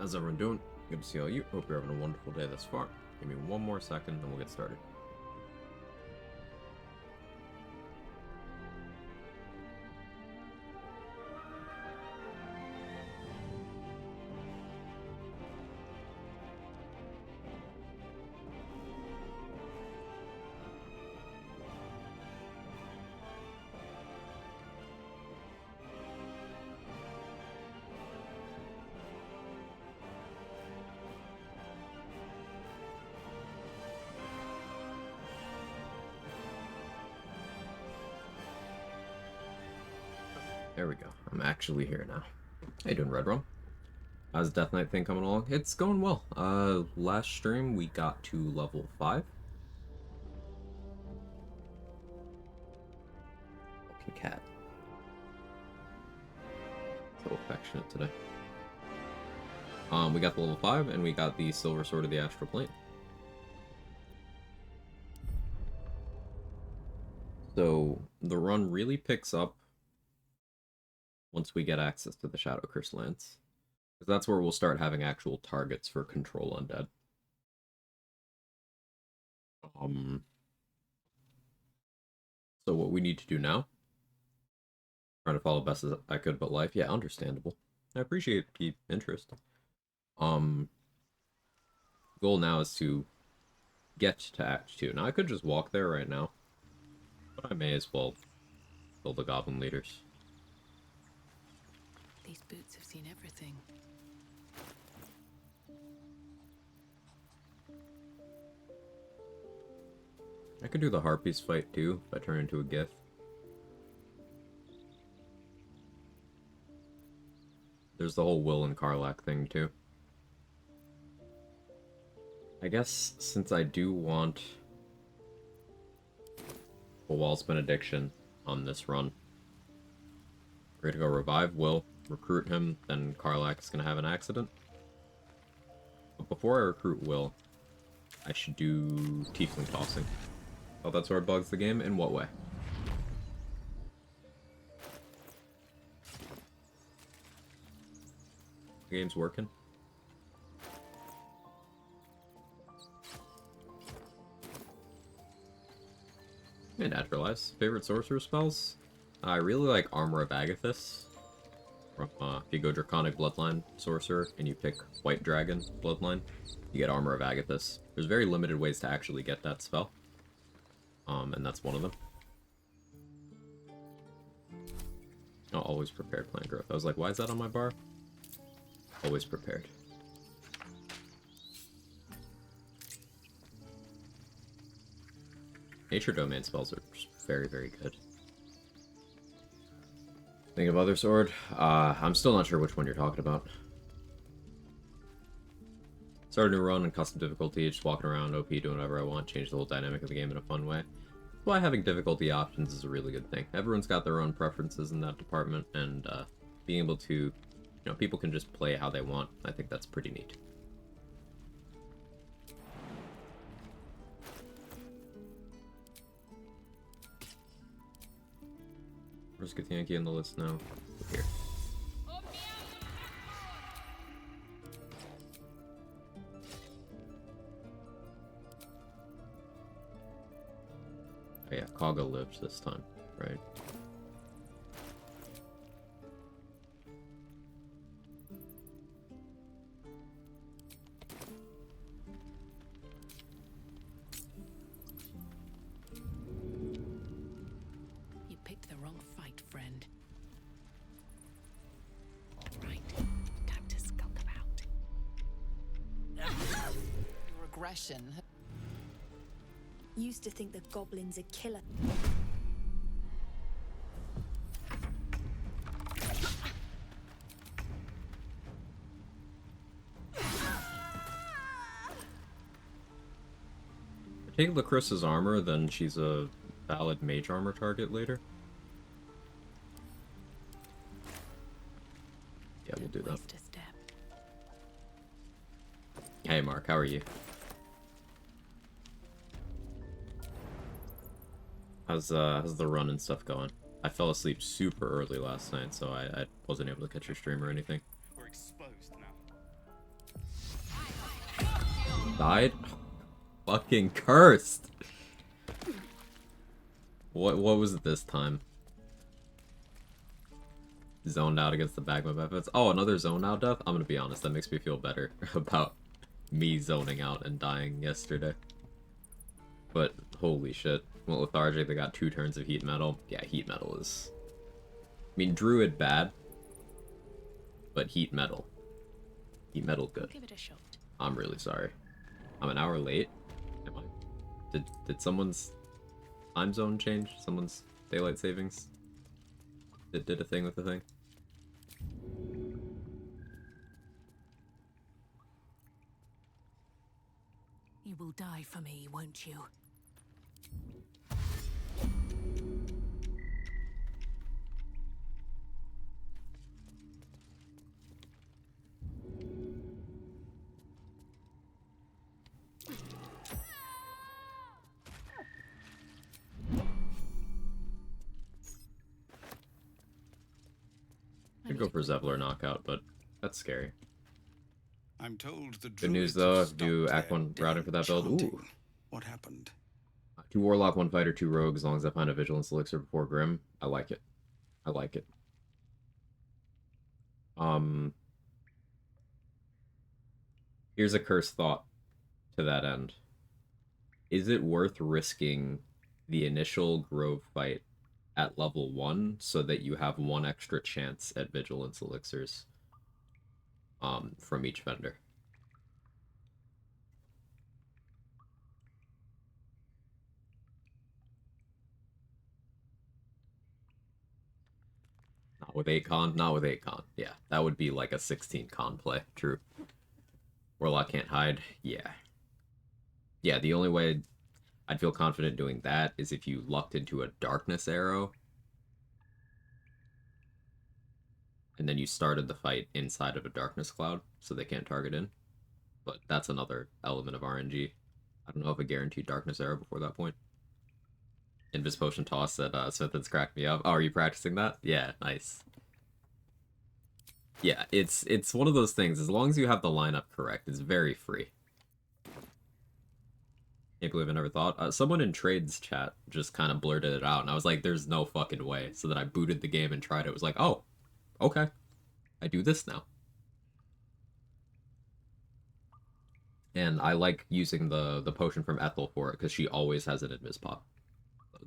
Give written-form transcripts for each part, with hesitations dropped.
How's everyone doing? Good to see all you. Hope you're having a wonderful day thus far. Give me one more second, and we'll get started. There we go. I'm actually here now. How you doing, Red Rum? How's the Death Knight thing coming along? It's going well. Last stream we got to level 5. Fucking cat. So affectionate today. We got the level 5, and we got the Silver Sword of the Astral Plane. So, the run really picks up once we get access to the Shadow Curse Lance. Because that's where we'll start having actual targets for Control Undead. So what we need to do now, trying to follow best as I could about life. Yeah, understandable. I appreciate the interest. Goal now is to get to Act 2. Now I could just walk there right now, but I may as well kill the Goblin leaders. These boots have seen everything. I could do the Harpies fight too, if I turn into a Gith. There's the whole Will and Karlak thing too. I guess since I do want a Wall's Benediction on this run, we're gonna go revive Will, recruit him, then Karlak is gonna have an accident. But before I recruit Will, I should do Tiefling Tossing. Oh, that sword bugs the game? In what way? The game's working. And Naturalize. Favorite sorcerer spells? I really like Armor of Agathis. From, if you go Draconic Bloodline Sorcerer and you pick White Dragon Bloodline, you get Armor of Agathis. There's very limited ways to actually get that spell. And that's one of them. Oh, always prepared plant growth. I was like, why is that on my bar? Always prepared. Nature Domain spells are just very, very good. Think of other sword? I'm still not sure which one you're talking about. Start a new run in custom difficulty, just walking around OP, doing whatever I want, change the whole dynamic of the game in a fun way. That's why having difficulty options is a really good thing. Everyone's got their own preferences in that department, and being able to, you know, people can just play how they want. I think that's pretty neat. Where's Githyanki on the list now? Here. Oh yeah, Kaga lived this time, right? You picked the wrong fight, friend. Right, time to skulk about. Your aggression. Used to think the goblins are killer. If I take Lacrissa's armor, then she's a valid mage armor target later. Yeah, we'll do that. Waste a step. Hey Mark, how are you? How's the run and stuff going? I fell asleep super early last night, so I wasn't able to catch your stream or anything. We're exposed now. Died? Fucking cursed! What was it this time? Zoned out against the Bagma efforts. Oh, another zone out death? I'm gonna be honest, that makes me feel better about me zoning out and dying yesterday. But, holy shit. Well, Lethargic, they got 2 turns of Heat Metal. Yeah, Heat Metal is... I mean, Druid bad, but Heat Metal. Heat Metal good. Give it a shot. I'm really sorry. I'm an hour late. Am I? Did someone's time zone change? Someone's daylight savings? It did a thing with the thing? You will die for me, won't you? I'd go for Zevlor knockout, but that's scary. I'm told the Good news druids though, do stopped Act 1 their routing for that build. chanting. Ooh. What happened? 2 Warlock, 1 Fighter, 2 Rogue, as long as I find a Vigilance Elixir before Grim. I like it. I like it. Here's a cursed thought to that end. Is it worth risking the initial Grove fight at level 1 so that you have 1 extra chance at Vigilance Elixirs from each vendor? Not with 8 con? Not with 8 con. Yeah, that would be like a 16 con play. True. Warlock can't hide. Yeah. Yeah, the only way I'd feel confident doing that is if you lucked into a Darkness Arrow and then you started the fight inside of a Darkness Cloud so they can't target in. But that's another element of RNG. I don't know if a guaranteed Darkness Arrow before that point. Invis Potion Toss said, Smithens cracked me up. Oh, are you practicing that? Yeah, nice. Yeah, it's one of those things. As long as you have the lineup correct, it's very free. Can't believe I never thought. Someone in Trades chat just kind of blurted it out, and I was like, there's no fucking way. So then I booted the game and tried it. It was like, oh, okay. I do this now. And I like using the potion from Ethel for it, because she always has an Invis pop.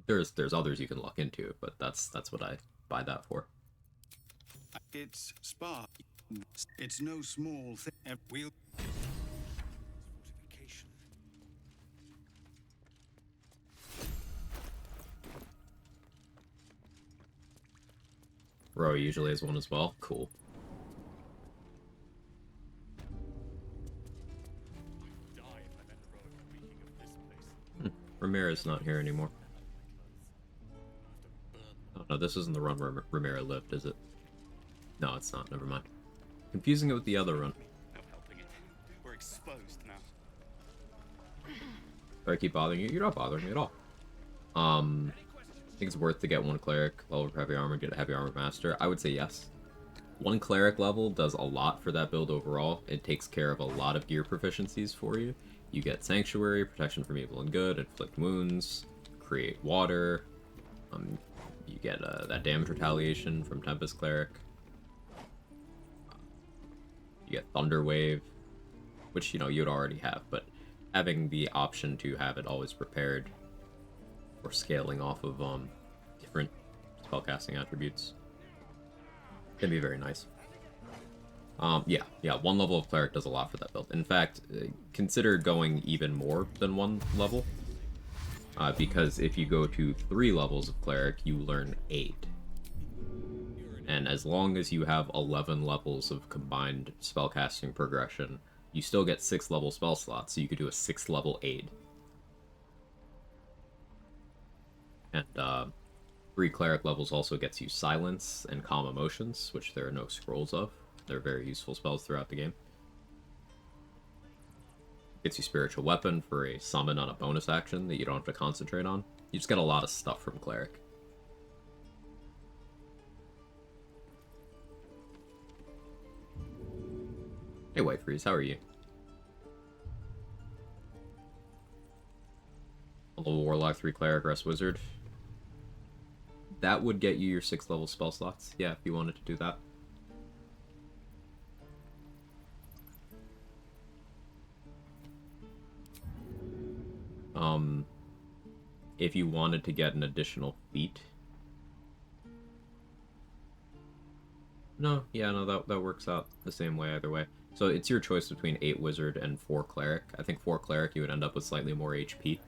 There's others you can luck into, but that's what I buy that for. It's spark. It's no small thing. We'll... Fortification. Roy usually has one as well. Cool. Ramirez not here anymore. Oh no, this isn't the run where Ramirez lived, is it? No, it's not. Never mind. Confusing it with the other run. No helping it. We're exposed now. Do I keep bothering you? You're not bothering me at all. I think it's worth to get 1 cleric level for heavy armor, get a heavy armor master. I would say yes. 1 cleric level does a lot for that build overall. It takes care of a lot of gear proficiencies for you. You get Sanctuary, Protection from Evil and Good, Inflict Wounds, Create Water. You get that damage retaliation from Tempest Cleric. You get Thunder Wave, which, you know, you'd already have, but having the option to have it always prepared or scaling off of different spellcasting attributes can be very nice. Yeah, 1 level of cleric does a lot for that build. In fact, consider going even more than 1 level, because if you go to 3 levels of cleric, you learn 8. And as long as you have 11 levels of combined spellcasting progression, you still get 6 level spell slots, so you could do a 6th level aid. And 3 cleric levels also gets you silence and calm emotions, which there are no scrolls of. They're very useful spells throughout the game. Gets you spiritual weapon for a summon on a bonus action that you don't have to concentrate on. You just get a lot of stuff from cleric. Hey White Freeze, how are you? Level Warlock, 3 Cleric, Rest Wizard. That would get you your 6th level spell slots, yeah, if you wanted to do that. If you wanted to get an additional feat. No, yeah, no, that works out the same way either way. So it's your choice between 8 Wizard and 4 Cleric. I think 4 Cleric you would end up with slightly more HP.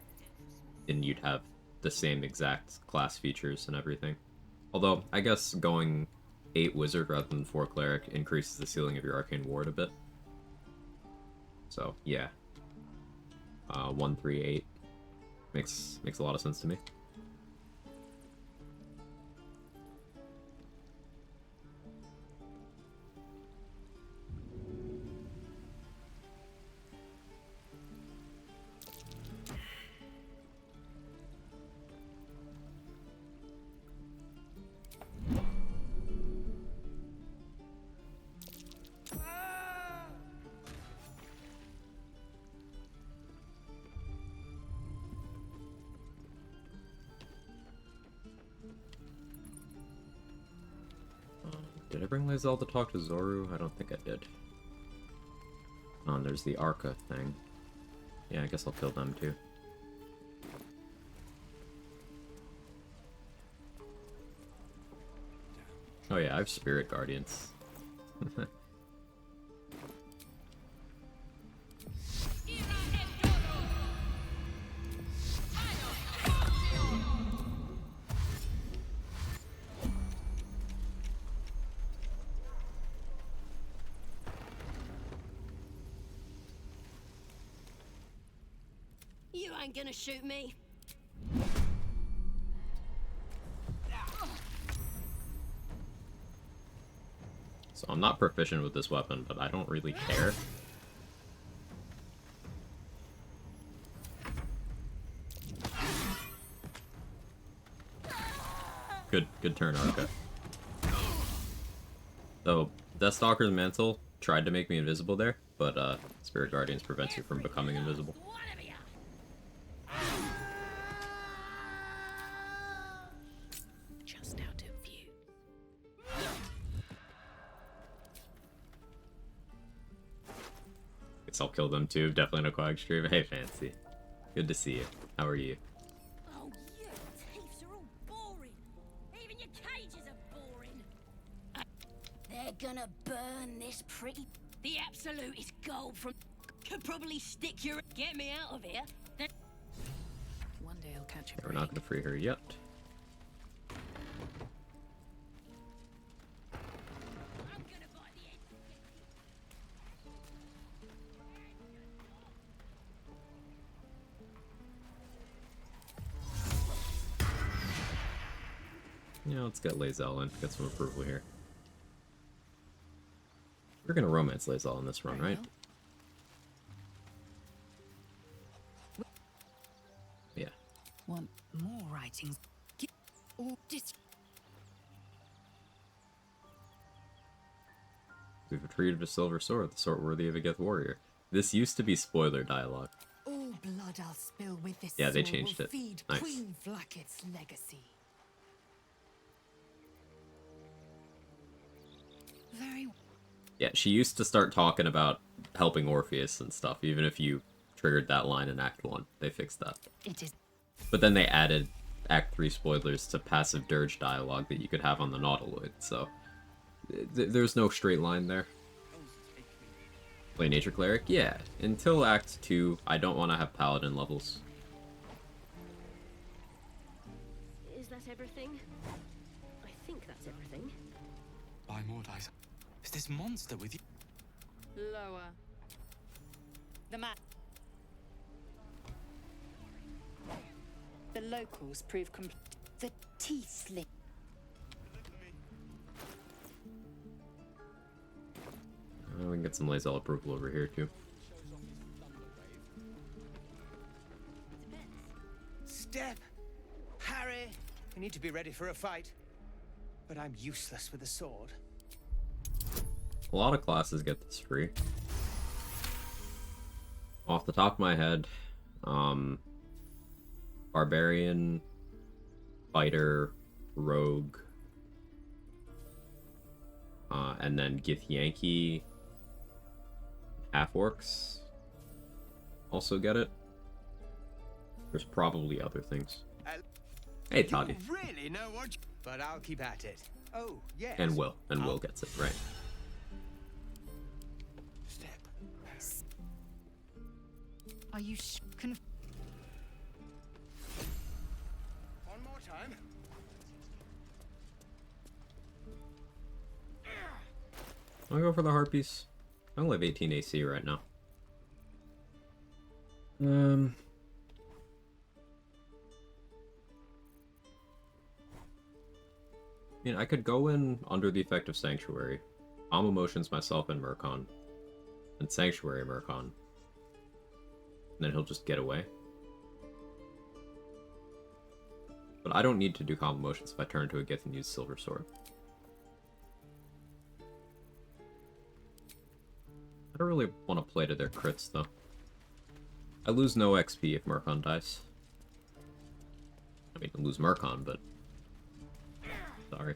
And you'd have the same exact class features and everything. Although, I guess going 8 Wizard rather than 4 Cleric increases the ceiling of your Arcane Ward a bit. So, yeah. 1, 3, 8. Makes a lot of sense to me. Did I bring Lae'zel to talk to Zoru? I don't think I did. Oh, and there's the Arca thing. Yeah, I guess I'll kill them too. Oh yeah, I have Spirit Guardians. You ain't gonna shoot me. So I'm not proficient with this weapon, but I don't really care. Good turn, Arca. So, Deathstalker's Mantle tried to make me invisible there, but Spirit Guardians prevents you from becoming invisible. Just out of view. Guess I'll kill them too. Definitely no Quag stream. Hey, Fancy. Good to see you. How are you? Oh, you thieves are all boring. Even your cages are boring. They're gonna burn this pretty. The absolute is gold from. Could probably stick your. Get me out of here. Then... One day I'll catch a We're break. not going to free her yet. I'm gonna bite the end. Yeah, let's get Lae'zel in. Get some approval here. We're going to romance Lae'zel in this run, right? Yeah. Want more writings? Or We've retrieved a silver sword, the sword worthy of a Gith warrior. This used to be spoiler dialogue. All blood I'll spill with this Yeah, they sword changed will it. feed Nice. Queen Vlaakith's legacy. very Yeah, she used to start talking about helping Orpheus and stuff, even if you triggered that line in Act 1. They fixed that. it is. But then they added Act 3 spoilers to passive dirge dialogue that you could have on the Nautiloid, so there's no straight line there. Play Nature Cleric? Yeah. Until Act 2, I don't want to have Paladin levels. Is that everything? I think that's everything. Buy more dice. Is this monster with you? Lower. The map. The locals prove complete. The teeth slit. We can get some Lae'zel approval over here, too. Step! Harry! We need to be ready for a fight. But I'm useless with a sword. A lot of classes get this free. Off the top of my head, Barbarian, Fighter, Rogue, and then Githyanki, Half-Orcs also get it. There's probably other things. Hey, Toddy. You really know what? But I'll keep at it. Oh, yes. And Will gets it, right. Step. Are you One more time. I'll go for the Harpies. I only have 18 AC right now. I mean, I could go in under the effect of Sanctuary. Calm Emotions myself and Murkon. And Sanctuary Murkon. And then he'll just get away. But I don't need to do Calm Emotions if I turn to a Gith and use Silver Sword. I don't really want to play to their crits, though. I lose no XP if Murkon dies. I mean, I lose Murkon, but... Sorry.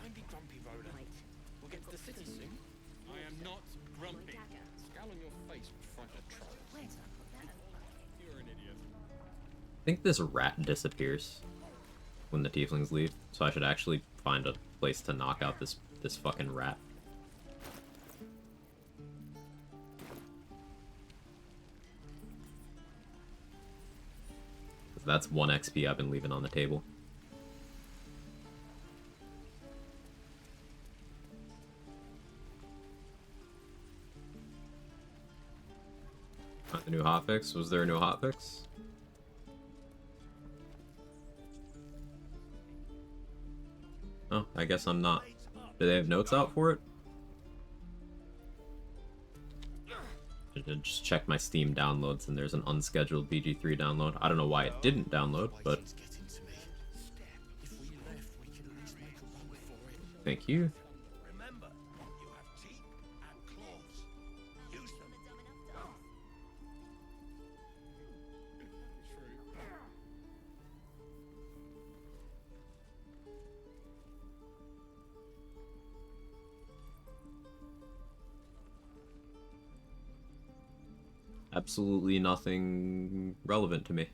Don't be grumpy, Rhoda. We'll get to the city soon. I am not grumpy. Scowl on your face would frighten a troll. You're an idiot. I think this rat disappears when the tieflings leave, so I should actually find a place to knock out this fucking rat. 'Cause that's 1 XP I've been leaving on the table. Not the new hotfix? Was there a new hotfix? Oh, I guess I'm not. Do they have notes out for it? I did just check my Steam downloads and there's an unscheduled BG3 download. I don't know why it didn't download, but... Thank you. Remember, you have teeth and claws. Use them. Absolutely nothing relevant to me.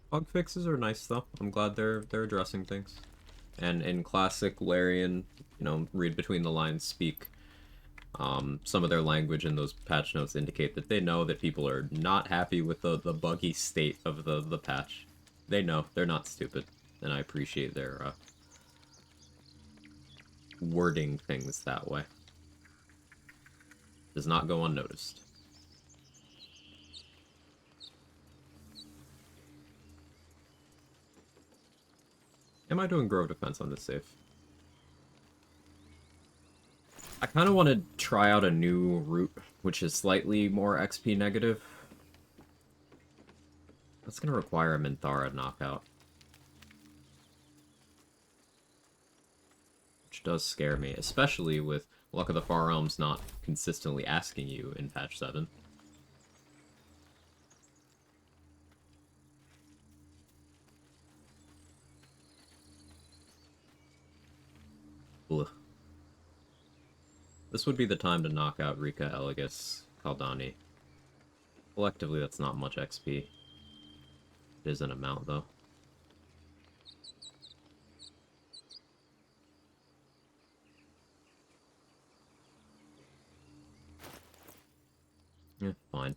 Bug fixes are nice though. I'm glad they're addressing things. And in classic Larian, you know, read between the lines, speak. Some of their language in those patch notes indicate that they know that people are not happy with the buggy state of the patch. They know, they're not stupid, and I appreciate their wording things that way. Does not go unnoticed. Am I doing Grove Defense on this save? I kind of want to try out a new route, which is slightly more XP negative. That's going to require a Minthara knockout. Which does scare me, especially with Luck of the Far Realms not consistently asking you in patch 7. Ugh. This would be the time to knock out Rika, Elegus, Kaldani. Collectively, that's not much XP. It is an amount, though. Yeah, fine.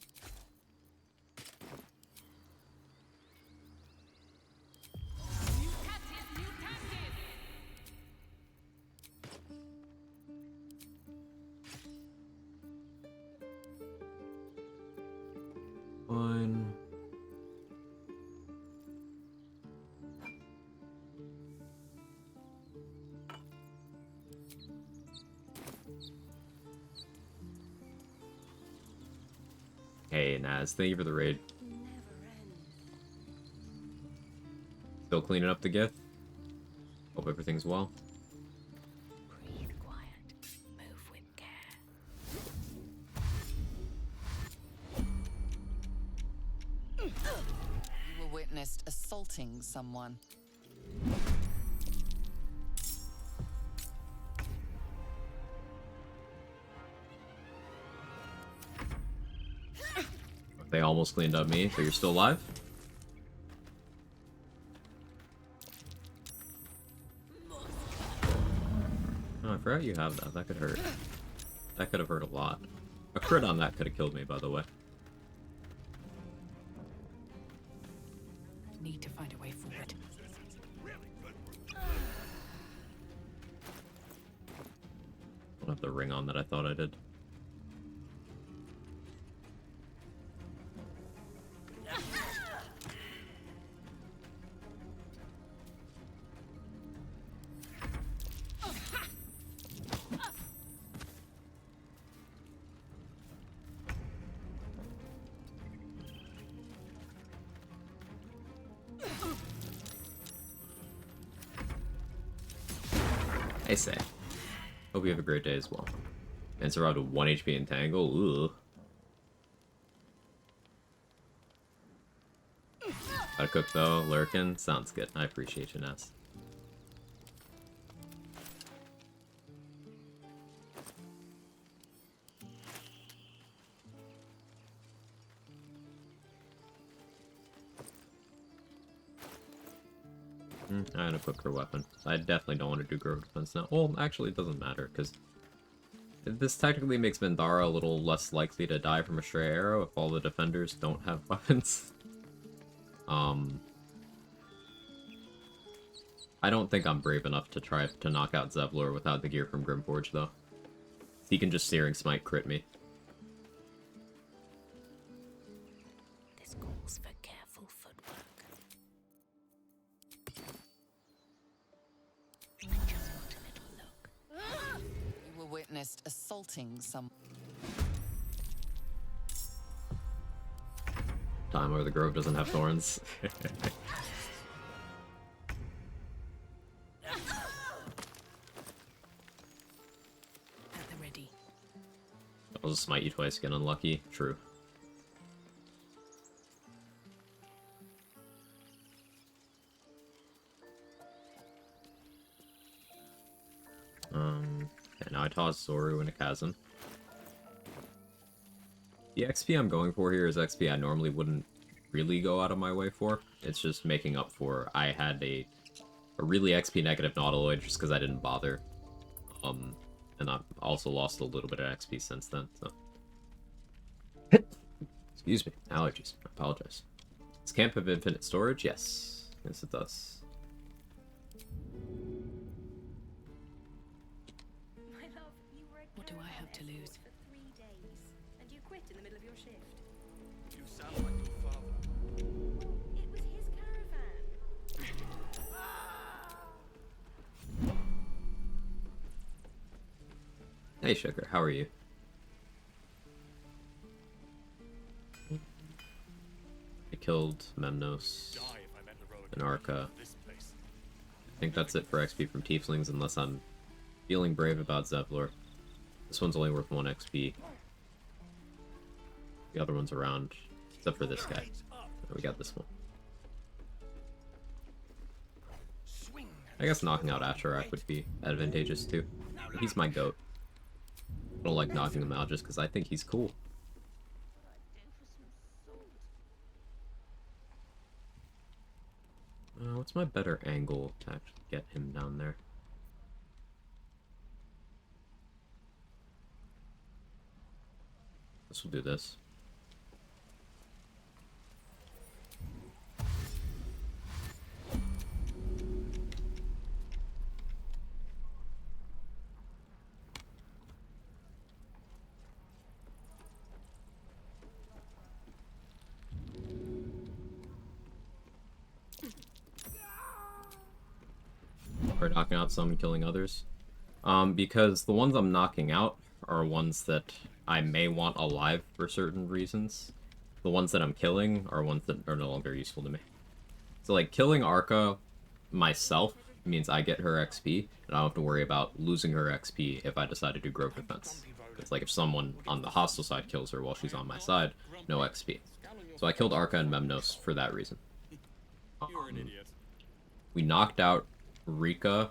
Fine. Hey, Naz, thank you for the raid. Still cleaning up the Gith? Hope everything's well. witnessed assaulting someone. They almost cleaned up me, so you're still alive? Oh, I forgot you have that. That could hurt. That could have hurt a lot. A crit on that could have killed me, by the way. Need to find a way forward. I don't have the ring on that I thought I did. I say. Hope you have a great day as well. And survived a 1 HP entangle. Ugh. Gotta cook though, Lurkin. Sounds good. I appreciate you, Ness. I'm gonna cook her weapon. I definitely don't want to do grove defense now. Well, actually, it doesn't matter, because this technically makes Vendara a little less likely to die from a stray arrow if all the defenders don't have weapons. I don't think I'm brave enough to try to knock out Zevlor without the gear from Grimforge, though. He can just Searing Smite crit me. This calls for careful footwork. I just want a little look. You were witnessed assaulting some. Time where the grove doesn't have thorns. At the ready. I'll just smite you twice, get unlucky. True. Okay, now I toss Zoru in a chasm. The XP I'm going for here is XP I normally wouldn't really go out of my way for. It's just making up for I had a really XP negative Nautiloid just because I didn't bother. And I've also lost a little bit of XP since then, so. Excuse me, allergies. I apologize. Does camp have infinite storage? Yes. Yes, it does. My love, you were a What do I have to caravan lose? escort for 3 days, and you quit in the middle of your shift. You sound like your father. Well, it was his caravan. Hey, Sugar, how are you? I killed Memnos Die if I met the road and Arca. this place. I think that's it for XP from Tieflings, unless I'm feeling brave about Zevlor. This one's only worth 1 XP. The other one's around, except for this guy. We got this one. I guess knocking out Asherak would be advantageous too. He's my goat. I don't like knocking him out just because I think he's cool. What's my better angle to actually get him down there? This will do this. Or knocking out some and killing others. Because the ones I'm knocking out are ones that I may want alive for certain reasons. The ones that I'm killing are ones that are no longer useful to me. So like killing Arca myself means I get her XP, and I don't have to worry about losing her XP if I decide to do Grove Defense. It's like if someone on the hostile side kills her while she's on my side, no XP. So I killed Arca and Memnos for that reason. You're an idiot. We knocked out Rika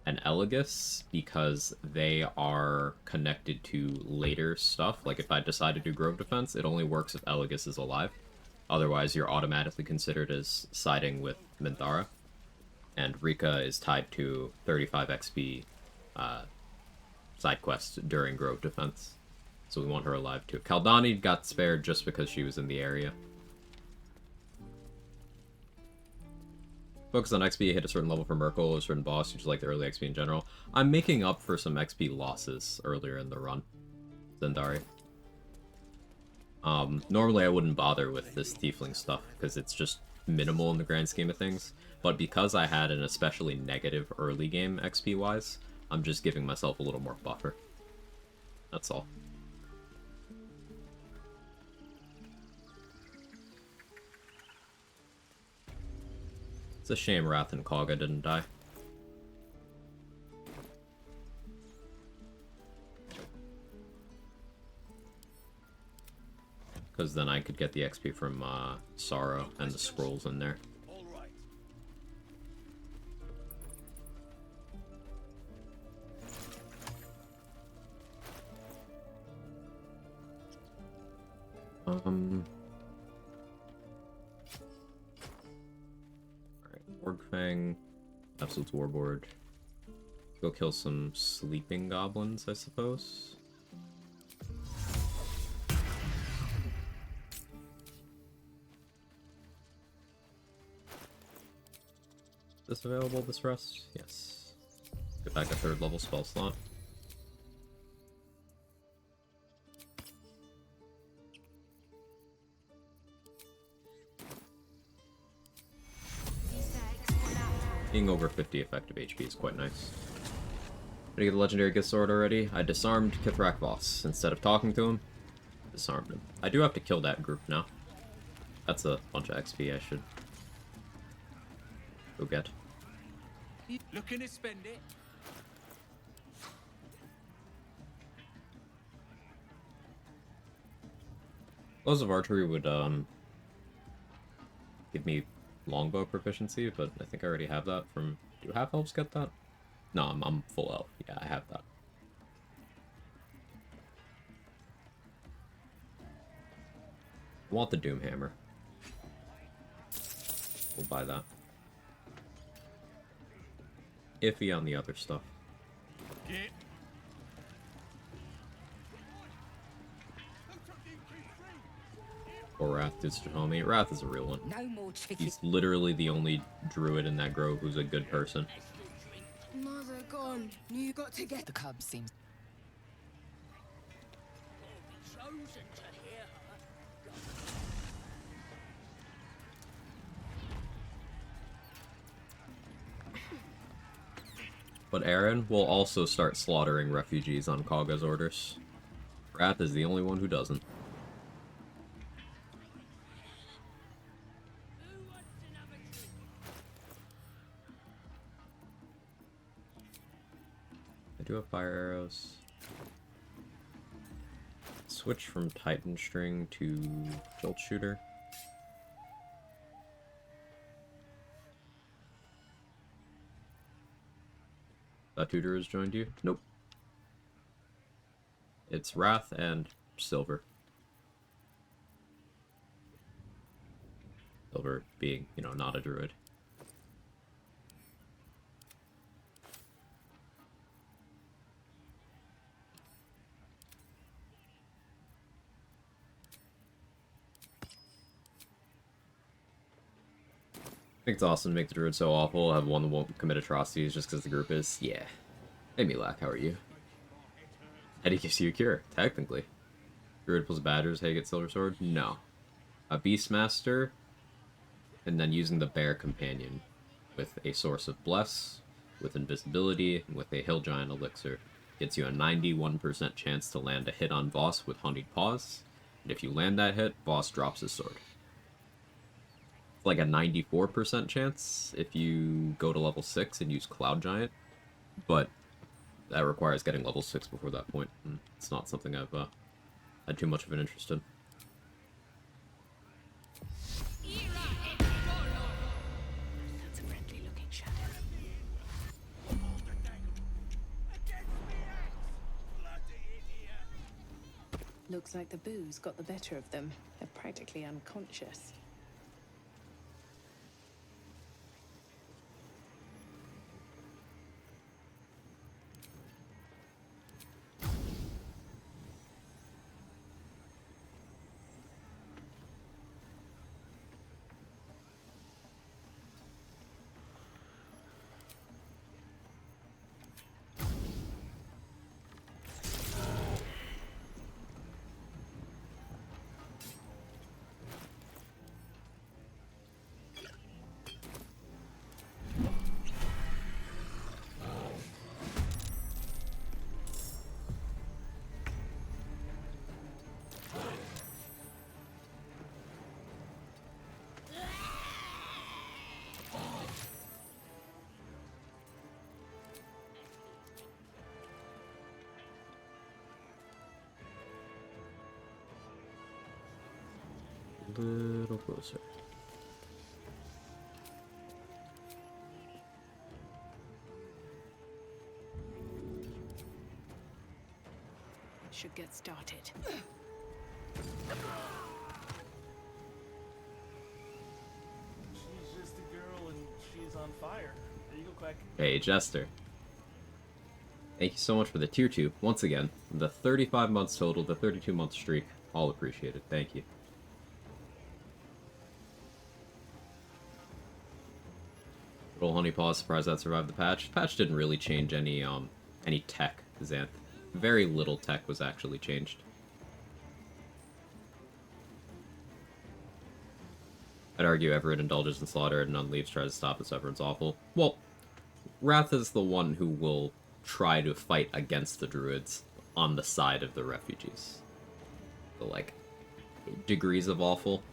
and Elegus because they are connected to later stuff. Like, if I decide to do Grove Defense, it only works if Elegus is alive. Otherwise, you're automatically considered as siding with Minthara. And Rika is tied to 35 XP side quests during Grove Defense. So we want her alive too. Kaldani got spared just because she was in the area. Focus on XP, hit a certain level for Merkel or a certain boss, you just like the early XP in general. I'm making up for some XP losses earlier in the run. Zendari. Normally I wouldn't bother with this Tiefling stuff, because it's just minimal in the grand scheme of things. But because I had an especially negative early game XP-wise, I'm just giving myself a little more buffer. That's all. It's a shame Wrath and Quag didn't die. Because then I could get the XP from Sorrow and the scrolls in there. All right. Alright, Orgfang, Absolute Warboard. Go kill some sleeping goblins, I suppose. Is this available, this rest? Yes. Get back a 3rd level spell slot. Being over 50 effective HP is quite nice. Did I get the legendary gift sword already? I disarmed Kithrak Voss. Instead of talking to him, disarmed him. I do have to kill that group now. That's a bunch of XP I should go get. Looking to spend it? Lows of archery would give me longbow proficiency, but I think I already have that from... Do half elves get that? No, I'm full elf. Yeah, I have that. I want the Doom Hammer. We'll buy that. Iffy on the other stuff. Get. Or Wrath is homie. Wrath is a real one. No more tricky. He's literally the only druid in that grove who's a good person. Mother gone. You got to get The cub seems... chosen to hear her. But Aaron will also start slaughtering refugees on Kaga's orders. Wrath is the only one who doesn't. I do have fire arrows. Switch from Titan String to Jolt Shooter. That tutor has joined you? Nope. It's Wrath and Silver. Silver being, you know, not a druid. I think it's awesome to make the druid so awful, have one that won't commit atrocities just because the group is. Yeah. Hey Milak, how are you? Eddie gives you a cure, technically. Druid pulls badgers, how you get silver sword? No. A Beastmaster, and then using the bear companion with a source of bless, with invisibility, and with a hill giant elixir. Gets you a 91% chance to land a hit on Voss with honeyed paws, and if you land that hit, Voss drops his sword. Like a 94% chance if you go to level 6 and use Cloud Giant, but that requires getting level 6 before that point, and it's not something I've had too much of an interest in. Looks like the booze got the better of them. They're practically unconscious. A little closer. Should get started. She's just a girl and she's on fire. There you go, Quag. Hey, Jester. Thank you so much for the tier 2. Once again, the 35 months total, the 32-month streak. All appreciated. Thank you. Little Honeypaw, surprised that survived the patch. The patch didn't really change any tech, Xanth. Very little tech was actually changed. I'd argue Everett indulges in slaughter and none leaves tries to stop us. Everett's awful. Well, Wrath is the one who will try to fight against the druids on the side of the refugees. So, like, degrees of awful.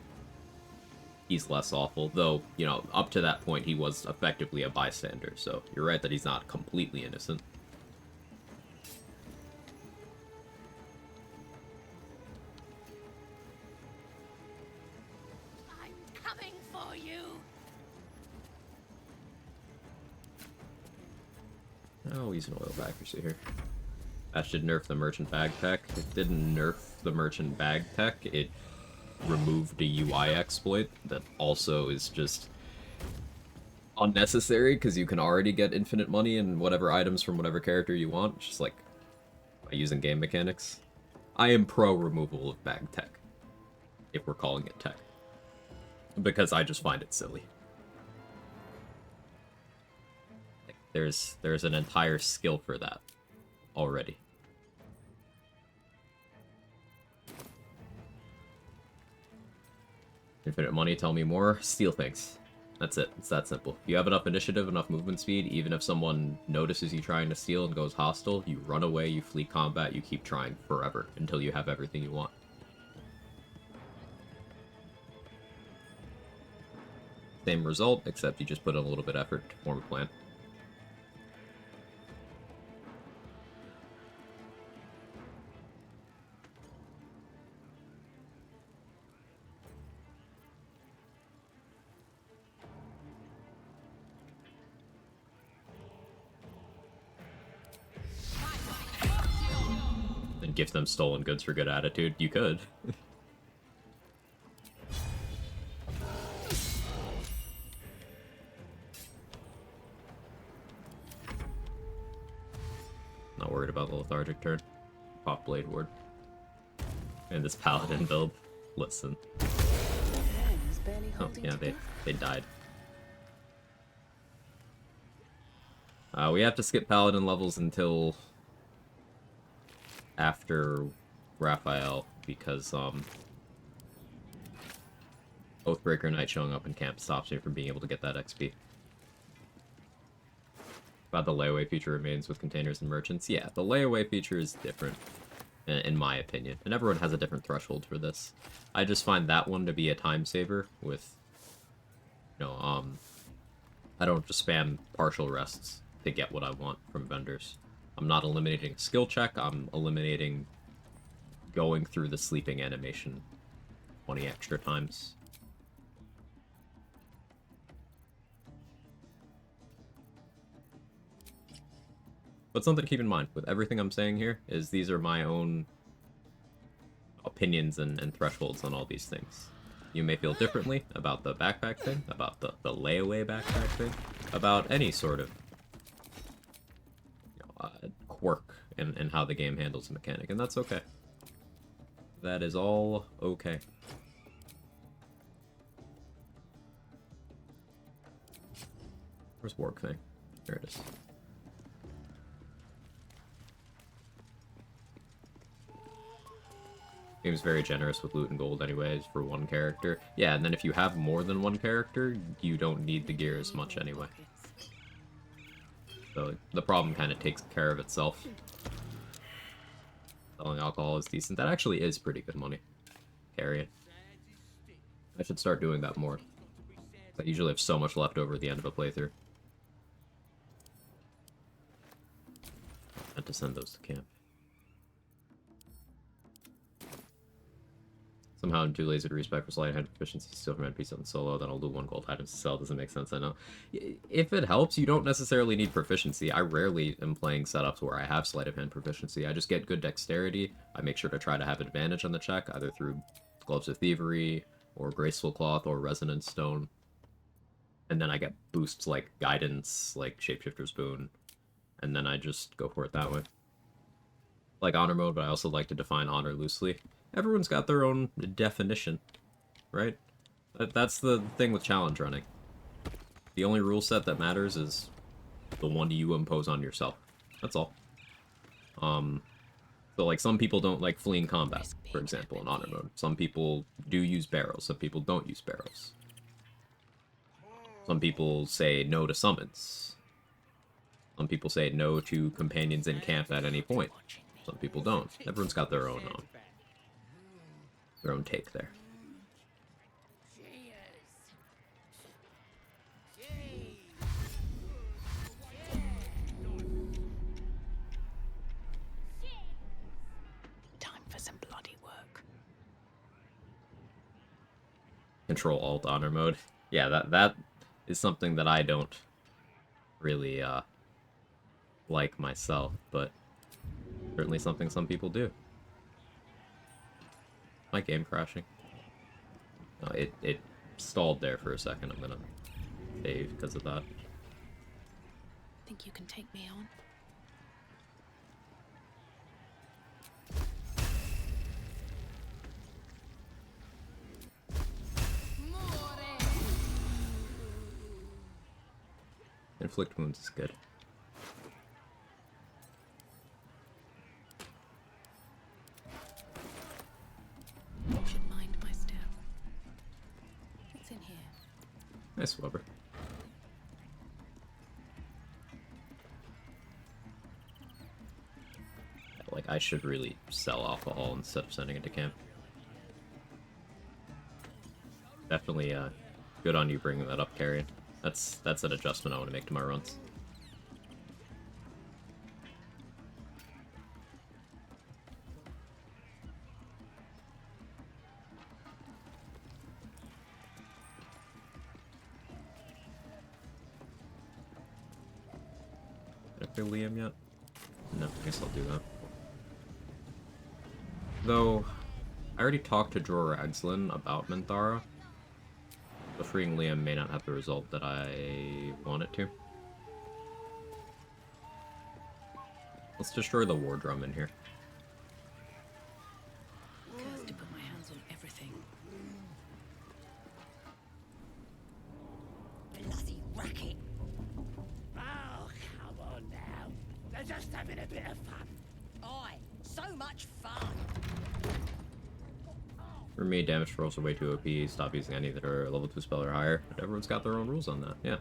He's less awful, though, you know, up to that point he was effectively a bystander, so you're right that he's not completely innocent. I'm coming for you. Oh, he's an oil accuracy here. Patch did nerf the merchant bag tech. It didn't nerf the merchant bag tech, it removed a UI exploit that also is just unnecessary because you can already get infinite money and whatever items from whatever character you want, just like by using game mechanics. I am pro removal of bag tech, if we're calling it tech, because I just find it silly. Like, there's an entire skill for that already. Infinite money, tell me more. Steal things. That's it. It's that simple. You have enough initiative, enough movement speed, even if someone notices you trying to steal and goes hostile, you run away, you flee combat, you keep trying forever until you have everything you want. Same result, except you just put in a little bit of effort to form a plan. And give them stolen goods for good attitude. You could. Not worried about the lethargic turn. Pop Blade Ward. And this Paladin build. Listen. Hands barely Oh, holding yeah, together. they died. We have to skip Paladin levels until after Raphael, because Oathbreaker Knight showing up in camp stops me from being able to get that XP. About the layaway feature remains with containers and merchants. Yeah, the layaway feature is different, in my opinion, and everyone has a different threshold for this. I just find that one to be a time saver with, you know, I don't just spam partial rests to get what I want from vendors. I'm not eliminating a skill check, I'm eliminating going through the sleeping animation 20 extra times. But something to keep in mind with everything I'm saying here is these are my own opinions and thresholds on all these things. You may feel differently about the backpack thing, about the layaway backpack thing, about any sort of quirk in how the game handles the mechanic, and that's okay. That is all okay. Where's Warg thing? There it is. Game's very generous with loot and gold anyways for one character. Yeah, and then if you have more than one character, you don't need the gear as much anyway. So the problem kind of takes care of itself. Selling alcohol is decent. That actually is pretty good money. Carry it. I should start doing that more. I usually have so much left over at the end of a playthrough. Meant to send those to camp. Somehow I'm too lazy to respec for sleight of hand proficiency still from NPC on solo, then I'll do 1 gold item to sell. Doesn't make sense, I know. If it helps, you don't necessarily need proficiency. I rarely am playing setups where I have sleight of hand proficiency. I just get good dexterity. I make sure to try to have advantage on the check, either through Gloves of Thievery, or Graceful Cloth, or Resonance Stone. And then I get boosts like Guidance, like Shapeshifter's Boon. And then I just go for it that way. Like Honor mode, but I also like to define Honor loosely. Everyone's got their own definition, right? That's the thing with challenge running. The only rule set that matters is the one you impose on yourself. That's all. So like some people don't like fleeing combat, for example, in Honor mode. Some people do use barrels, some people don't use barrels. Some people say no to summons. Some people say no to companions in camp at any point. Some people don't. Everyone's got their own take there. Time for some bloody work. Control Alt Honor mode. Yeah, that is something that I don't really like myself, but certainly something some people do. My game crashing. No, it stalled there for a second. I'm gonna save because of that. Think you can take me on? Inflict wounds is good. Should mind my step. What's in here? Nice Weber. Like, I should really sell alcohol instead of sending it to camp. Definitely, good on you bringing that up, Carrion. That's an adjustment I want to make to my runs. Did I kill Liam yet? No, I guess I'll do that. Though, I already talked to Dror Ragslin about Minthara. So freeing Liam may not have the result that I want it to. Let's destroy the war drum in here. Cursed to put my hands on everything. Bloody racket. Oh, come on now. They're just having a bit of fun. Aye, so much fun. For me, damage rolls are way too OP. Stop using any that are level 2 spell or higher. But everyone's got their own rules on that, yeah.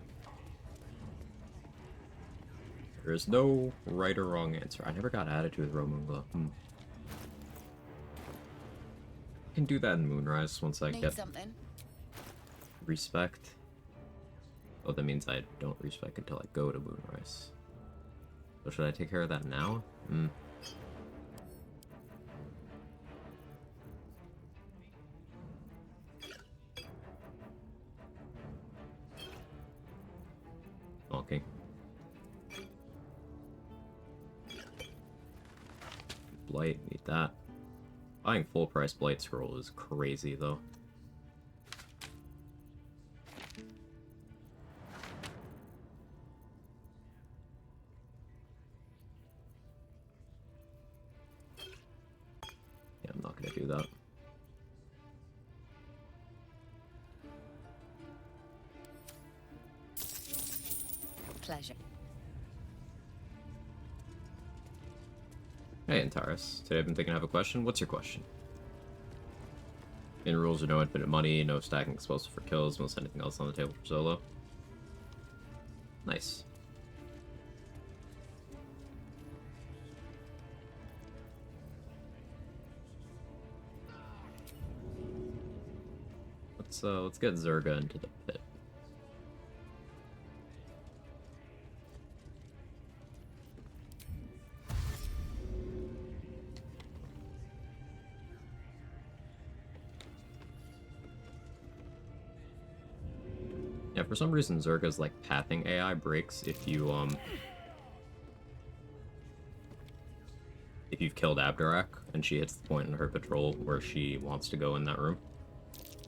There is no right or wrong answer. I never got added to with Romungla. I can do that in Moonrise once I get something. respect. Oh, that means I don't respect until I go to Moonrise. So should I take care of that now? Okay. Blight, need that. Buying full price Blight Scroll is crazy though. Yeah, I'm not gonna do that. Pleasure. Hey, Antares. Today I've been thinking I have a question. What's your question? In rules are no infinite money, no stacking explosive for kills, most anything else on the table for solo. Nice. Let's get Zerga into the pit. Yeah, for some reason Zerga's like pathing AI breaks if you've killed Abdurak and she hits the point in her patrol where she wants to go in that room.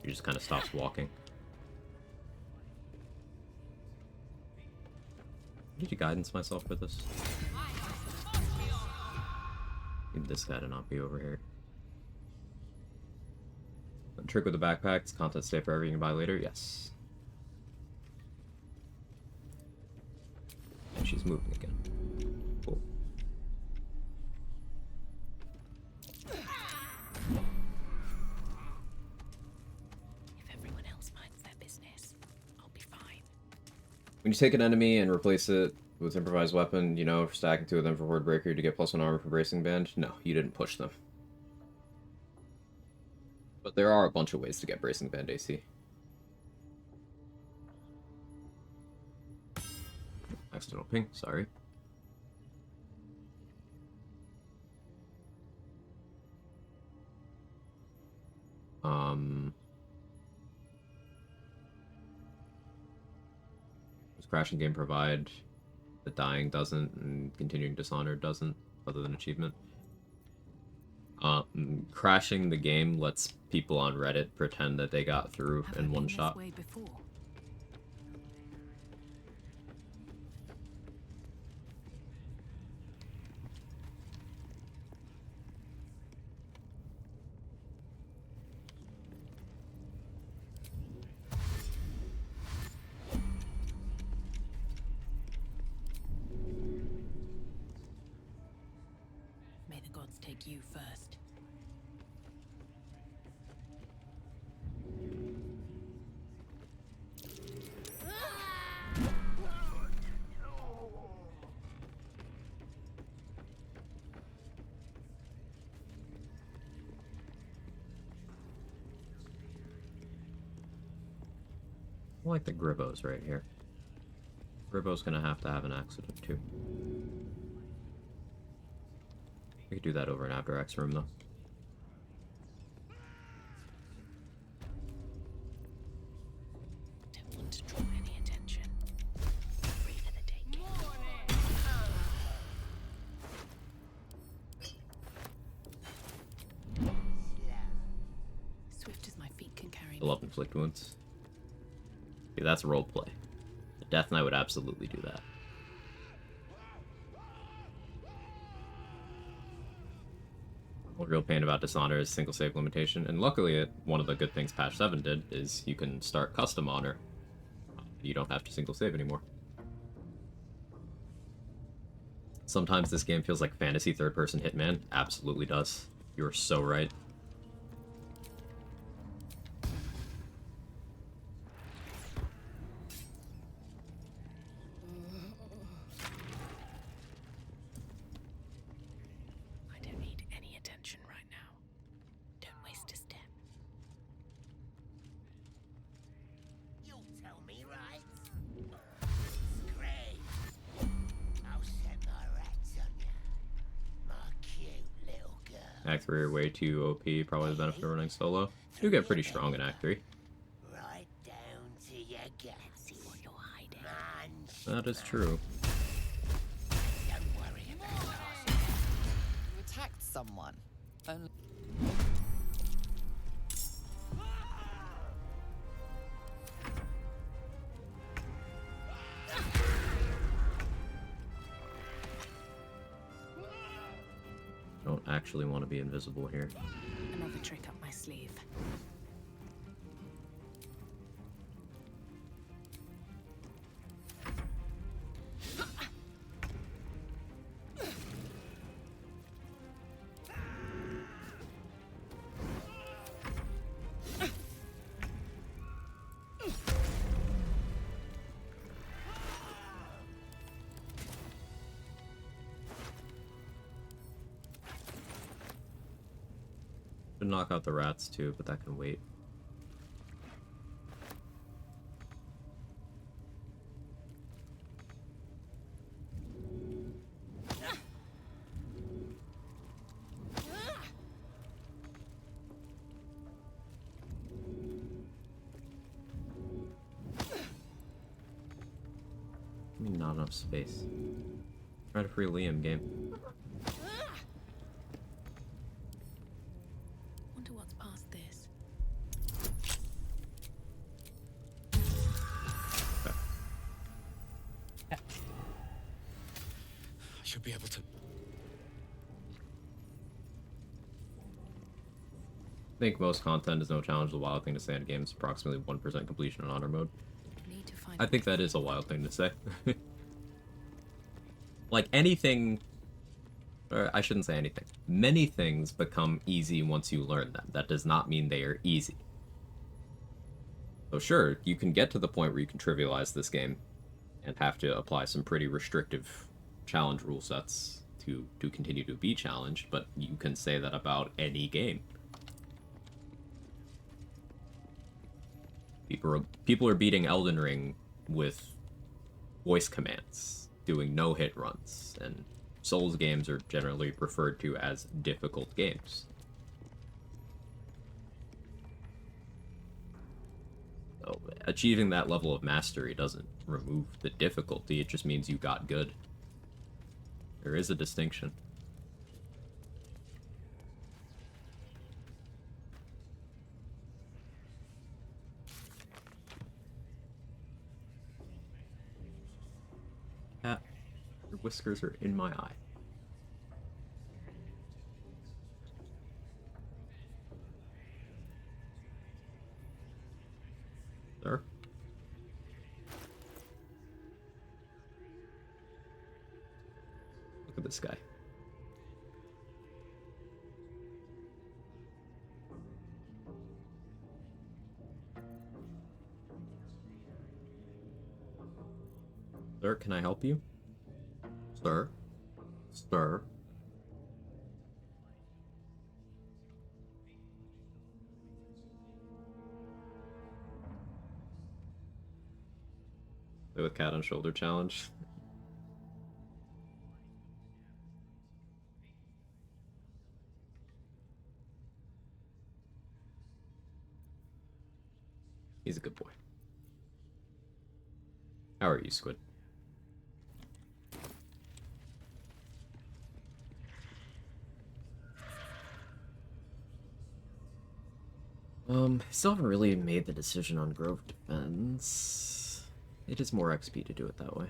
She just kind of stops walking. Did you guidance myself for this? Need this guy to not be over here. The trick with the backpacks, content stay forever, you can buy later? Yes. And she's moving again. Cool. If everyone else minds their business, I'll be fine. When you take an enemy and replace it with improvised weapon, you know, stacking two of them for Horde Breaker to get +1 armor for Bracing Band, no, you didn't push them. But there are a bunch of ways to get Bracing Band AC. Accidental ping, sorry. Does Crashing Game provide that dying doesn't and continuing Dishonored doesn't, other than achievement? Crashing the game lets people on Reddit pretend that they got through in one shot. May the gods take you first. I like the Gribbos right here. Gribbo's gonna have to have an accident too. We could do that over in Abdurak's room though. Don't want to draw any attention. Free for the taking. Swift as my feet can carry I love inflict wounds. Okay, that's roleplay. The Death Knight would absolutely do that. The real pain about Dishonor is single save limitation, and luckily one of the good things patch 7 did is you can start custom honor. You don't have to single save anymore. Sometimes this game feels like fantasy third-person Hitman. Absolutely does. You're so right. I don't need any attention right now. Don't waste a step. You'll tell me, right? It's great. I'll set my rats on ya. My cute little girl. Act 3 are way too OP, probably the benefit of running solo. You get pretty strong in Act 3. Right down to your guts. See what you're hiding. That is true. Don't worry about us. You attacked someone. Only Don't actually want to be invisible here. Another trick up my sleeve. Should knock out the rats too, but that can wait. Not enough space. Try to free Liam, game. Wonder what's past this. I should be able to. I think most content is no challenge. The wild thing to say in games, approximately 1% completion in honor mode. Need to find I think that is a wild thing to say. Like anything, or I shouldn't say anything. Many things become easy once you learn them. That does not mean they are easy. So sure, you can get to the point where you can trivialize this game and have to apply some pretty restrictive challenge rule sets to continue to be challenged, but you can say that about any game. People are beating Elden Ring with voice commands, doing no-hit runs, and Souls games are generally referred to as difficult games. So achieving that level of mastery doesn't remove the difficulty, it just means you got good. There is a distinction. Cat, your whiskers are in my eye. Sir? Look at this guy. Sir, can I help you? Sir? Sir? Play with cat on shoulder challenge. He's a good boy. How are you, Squid? Still haven't really made the decision on Grove Defense. It is more XP to do it that way.